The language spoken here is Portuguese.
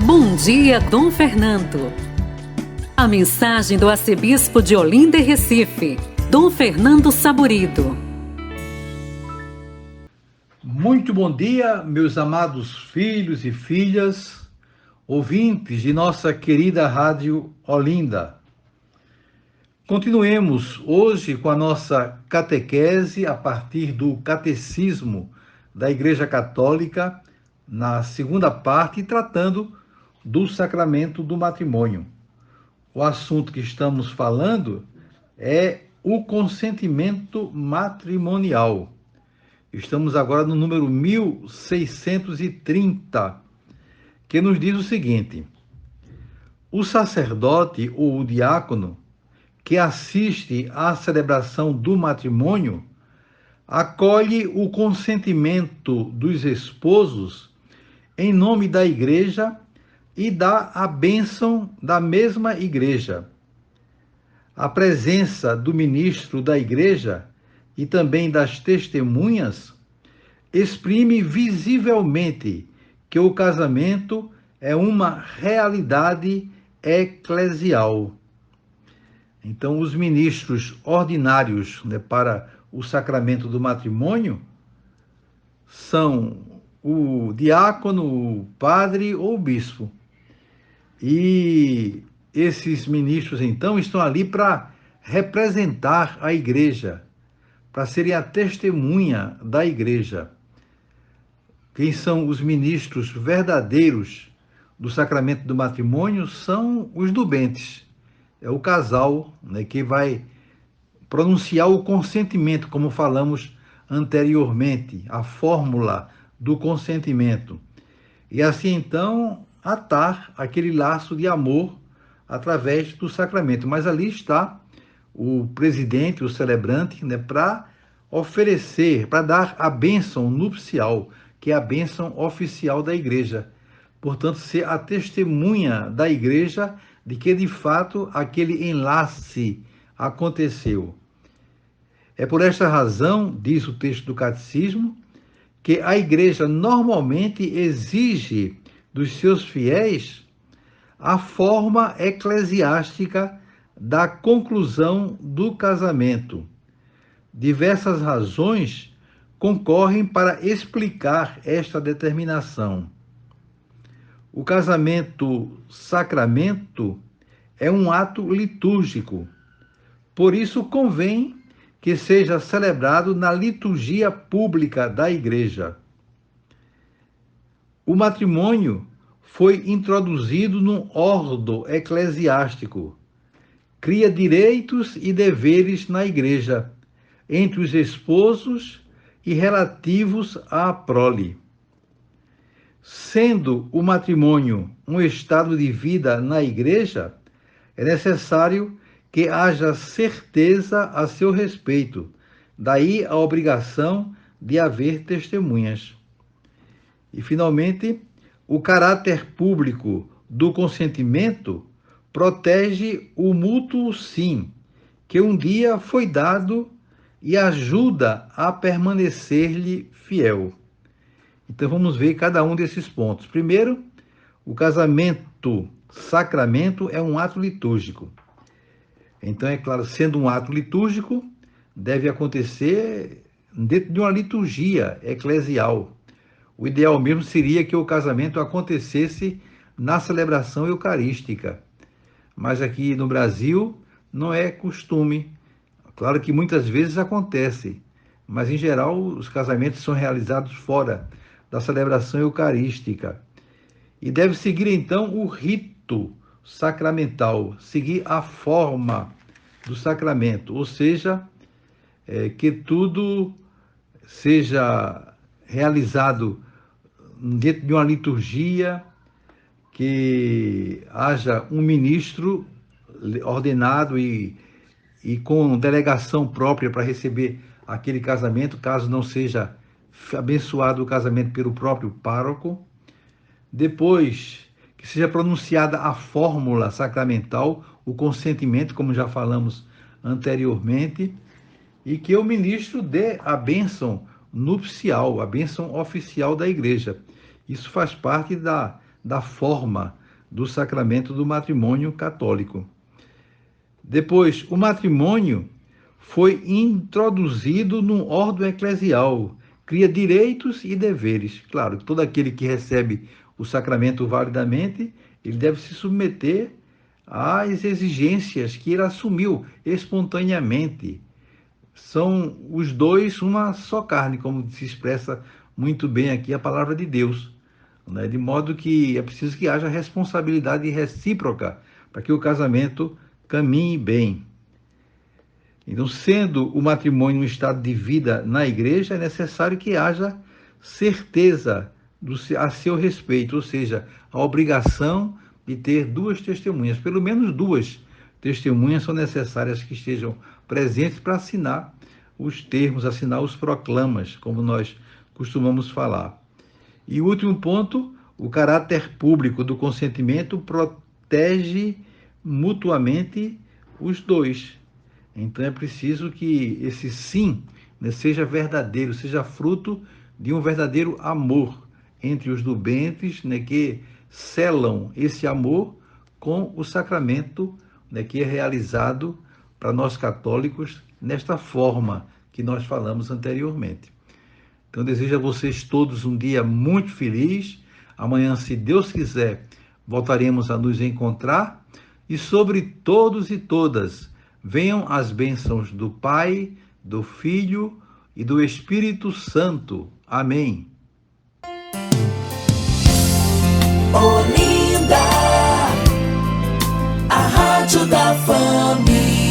Bom dia, Dom Fernando. A mensagem do arcebispo de Olinda e Recife, Dom Fernando Saburido. Muito bom dia, meus amados filhos e filhas, ouvintes de nossa querida Rádio Olinda. Continuemos hoje com a nossa catequese a partir do Catecismo da Igreja Católica, na segunda parte, tratando do sacramento do matrimônio. O assunto que estamos falando é o consentimento matrimonial. Estamos agora no número 1630, que nos diz o seguinte: o sacerdote ou o diácono que assiste à celebração do matrimônio acolhe o consentimento dos esposos em nome da igreja e dá a bênção da mesma igreja. A presença do ministro da igreja e também das testemunhas exprime visivelmente que o casamento é uma realidade eclesial. Então, os ministros ordinários, para o sacramento do matrimônio são o diácono, o padre ou o bispo. E esses ministros, então, estão ali para representar a igreja, para serem a testemunha da igreja. Quem são os ministros verdadeiros do sacramento do matrimônio são os nubentes. É o casal, que vai pronunciar o consentimento, como falamos anteriormente, a fórmula do consentimento. E assim, então, atar aquele laço de amor através do sacramento. Mas ali está o presidente, o celebrante, para oferecer, para dar a bênção nupcial, que é a bênção oficial da igreja. Portanto, ser a testemunha da igreja de que, de fato, aquele enlace aconteceu. É por esta razão, diz o texto do Catecismo, que a igreja normalmente exige dos seus fiéis a forma eclesiástica da conclusão do casamento. Diversas razões concorrem para explicar esta determinação. O casamento-sacramento é um ato litúrgico, por isso convém que seja celebrado na liturgia pública da Igreja. O matrimônio foi introduzido num ordo eclesiástico, cria direitos e deveres na Igreja, entre os esposos e relativos à prole. Sendo o matrimônio um estado de vida na igreja, é necessário que haja certeza a seu respeito. Daí a obrigação de haver testemunhas. E, finalmente, o caráter público do consentimento protege o mútuo sim, que um dia foi dado e ajuda a permanecer-lhe fiel. Então vamos ver cada um desses pontos. Primeiro, o casamento-sacramento é um ato litúrgico. Então, é claro, sendo um ato litúrgico, deve acontecer dentro de uma liturgia eclesial. O ideal mesmo seria que o casamento acontecesse na celebração eucarística. Mas aqui no Brasil não é costume. Claro que muitas vezes acontece, mas em geral os casamentos são realizados fora da celebração eucarística. E deve seguir, então, o rito sacramental, seguir a forma do sacramento, ou seja, que tudo seja realizado dentro de uma liturgia, que haja um ministro ordenado e com delegação própria para receber aquele casamento, caso não seja abençoado o casamento pelo próprio pároco. Depois, que seja pronunciada a fórmula sacramental, o consentimento, como já falamos anteriormente, e que o ministro dê a bênção nupcial, a bênção oficial da igreja. Isso faz parte da da forma do sacramento do matrimônio católico. Depois, o matrimônio foi introduzido num ordem eclesial, cria direitos e deveres. Claro, todo aquele que recebe o sacramento validamente, ele deve se submeter às exigências que ele assumiu espontaneamente. São os dois uma só carne, como se expressa muito bem aqui a palavra de Deus, né? De modo que é preciso que haja responsabilidade recíproca para que o casamento caminhe bem. Então, sendo o matrimônio um estado de vida na igreja, é necessário que haja certeza a seu respeito, ou seja, a obrigação de ter duas testemunhas, pelo menos duas testemunhas são necessárias que estejam presentes para assinar os termos, assinar os proclamas, como nós costumamos falar. E o último ponto, o caráter público do consentimento protege mutuamente os dois. Então é preciso que esse sim, né, seja verdadeiro, seja fruto de um verdadeiro amor entre os nubentes, né, que selam esse amor com o sacramento, né, que é realizado para nós católicos nesta forma que nós falamos anteriormente. Então desejo a vocês todos um dia muito feliz. Amanhã, se Deus quiser, voltaremos a nos encontrar. E sobre todos e todas, venham as bênçãos do Pai, do Filho e do Espírito Santo. Amém. Olinda, a Rádio da Família.